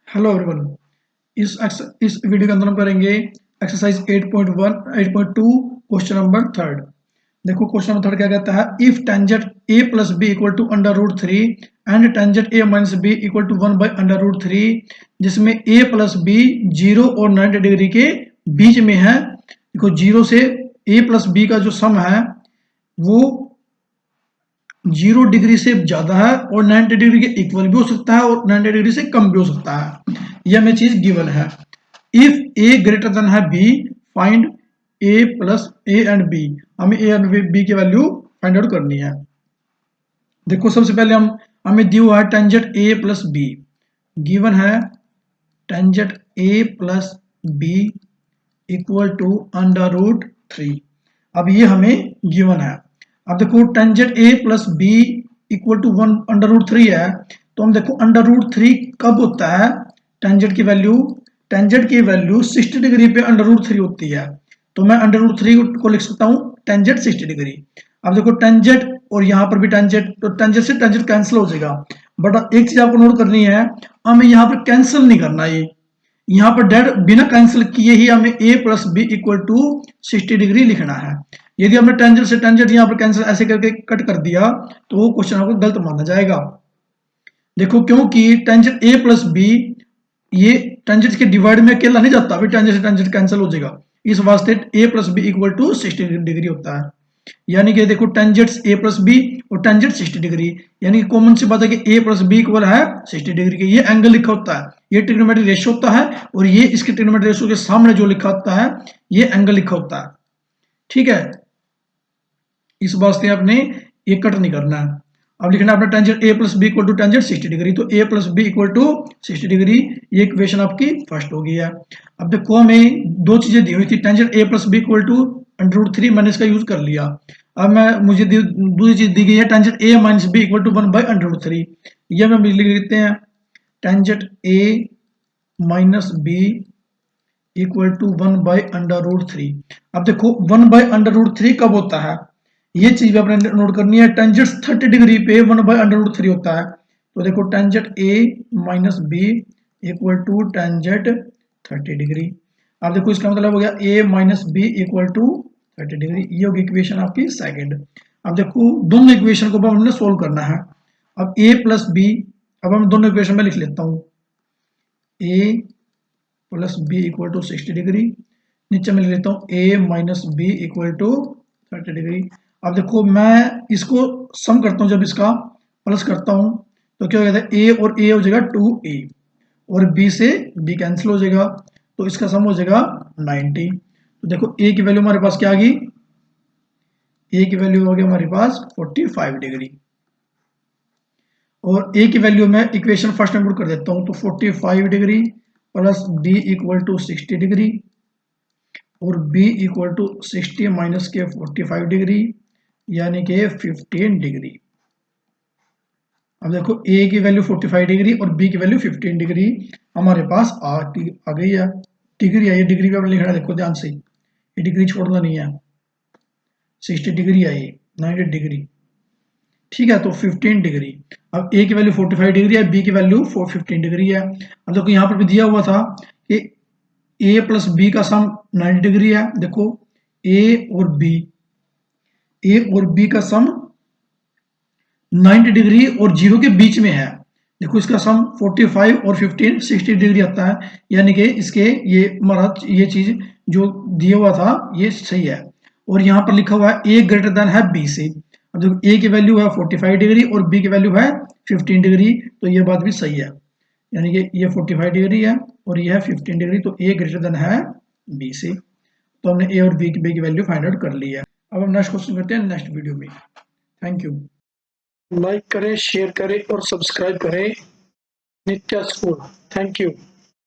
Hello everyone. इस video के अंदर हम करेंगे एक्सरसाइज 8.1 8.2 क्वेश्चन नंबर थर्ड। देखो क्वेश्चन नंबर थर्ड क्या कहता है, if tangent a plus B equal to under root three and tangent a minus B equal to 1 by under root three, जिसमें a प्लस बी 0 और 90 degree के बीच में है। देखो 0 से a प्लस बी का जो सम है वो 0 डिग्री से ज्यादा है और 90 डिग्री के इक्वल भी हो सकता है और 90 डिग्री से कम भी हो सकता है। यह हमें चीज गिवन है। इफ ए ग्रेटर देन है B, find A plus A and B. हमें ए एंड बी की वैल्यू फाइंड आउट करनी है। देखो सबसे पहले हमें दिया हुआ है tangent A plus B, given है tangent A plus B equal to under root three. अब ये हमें गिवन है। अब देखो tangent A plus B equal to 1 under root three है, तो हम देखो अंडर रूट थ्री कब होता है। टेंजेंट की वैल्यू 60 डिग्री पे अंडर रूट थ्री होती है, तो मैं अंडर रूट थ्री को लिख सकता हूँ टेंजेंट 60 डिग्री। अब देखो टेंजेंट और यहाँ पर भी टेंजेंट, तो टेंजेंट से टेंजेंट कैंसिल हो जाएगा। बट एक चीज आपको नोट करनी है, हमें यहाँ पर कैंसिल नहीं करना। ये यहाँ पर डेड बिना कैंसिल किए ही हमें a plus B equal to 60 degree लिखना है। यदि हमने टेंजेंट से टेंजेंट यहाँ पर कैंसिल ऐसे करके कट कर दिया तो वो क्वेश्चन आपको गलत माना जाएगा। देखो क्योंकि टेंजेंट a प्लस बी ये टेंजेंट के डिवाइड में अकेला नहीं जाता, फिर टेंजेंट से टेंजेंट कैंसिल हो जाएगा। इस वास्ते a plus B equal to 60 degree होता है। यानी कि देखो टेंजेंट a प्लस बी और टेंजेंट 60 डिग्री, यानी कि कॉमन सी बात है कि a प्लस बी इक्वल है 60 डिग्री के। ये एंगल लिखा होता है, ये ट्रिग्नोमेट्रिक रेशियो होता है, और ये इसके ट्रिग्नोमेट्रिक रेशियो के सामने जो लिखा होता है ये एंगल लिखा होता है। ठीक है, इस वास्ते आपने ये कट नहीं करना है। अब लिखना है अपना tangent a plus B equal to tangent 60 degree, तो a plus B equal to 60 degree, ये इक्वेशन आपकी फर्स्ट हो गई है। अब देखो हमें दो चीजें दी हुई थी, tangent a plus B equal to under root three, मैंने इसका यूज कर लिया। अब मुझे दूसरी चीज दी गई है tangent a minus B equal to 1 by under root three. ये हम लिख लेते हैं tangent a minus B equal to 1 by under root three. अब देखो 1 बाई अंडर रूट थ्री कब होता है, ये चीज भी आपने नोट करनी है। टेंजेंट 30 डिग्री पे 1 बाई अंडर रूट थ्री होता है, तो देखो tangent a minus B equal to tangent 30 degree. अब देखो इसका मतलब हो गया a minus B equal to 30 degree, ये होगी इक्वेशन आपकी सेकंड। अब देखो दोनों इक्वेशन को हमने सोल्व करना है। अब a प्लस बी, अब हम दोनों इक्वेशन में लिख लेता हूँ a plus B equal to 60 degree, नीचे मैं लिख लेता हूँ a minus B equal to 30 degree. अब देखो मैं इसको सम करता हूँ, जब इसका प्लस करता हूँ तो क्या हो जाता है, a और a हो जाएगा 2a और b से b कैंसिल हो जाएगा, तो इसका सम हो जाएगा 90। तो देखो a की वैल्यू हमारे पास क्या आ गई, a की वैल्यू हो गया हमारे पास 45 डिग्री, और a की वैल्यू मैं इक्वेशन फर्स्ट में पुट कर देता हूँ, तो 45 degree plus b equal to 60 degree और b इक्वल टू 60 माइनस के 45 डिग्री, यानी कि 15 डिग्री। अब देखो a की वैल्यू 45 डिग्री और b की वैल्यू 15 डिग्री हमारे पास आ गई है। डिग्री है, ये डिग्री पे लिखना है, देखो ध्यान से, ये डिग्री छोड़ना नहीं है। 60 डिग्री है, ये 90 डिग्री, ठीक है, तो 15 डिग्री। अब a की वैल्यू 45 डिग्री है, b की वैल्यू 15 डिग्री है। अब देखो यहाँ पर भी दिया हुआ था कि a प्लस बी का सम 90 डिग्री है। देखो a और b का सम 90 डिग्री और 0 के बीच में है। देखो इसका सम 45 और 15 60 डिग्री आता है, यानी कि इसके ये हमारा ये चीज जो दिया हुआ था ये सही है। और यहाँ पर लिखा हुआ है a ग्रेटर देन है b से। अब देखो a की वैल्यू है 45 डिग्री और b की वैल्यू है 15 डिग्री, तो ये बात भी सही है, यानी कि ये 45 डिग्री है और ये है 15 डिग्री, तो a ग्रेटर देन है b से। तो हमने a और b की वैल्यू फाइंड आउट कर ली है। अब हम नेक्स्ट क्वेश्चन करते हैं नेक्स्ट वीडियो में। Thank you. लाइक करें, शेयर करें और सब्सक्राइब करें नित्या स्कूल। Thank you.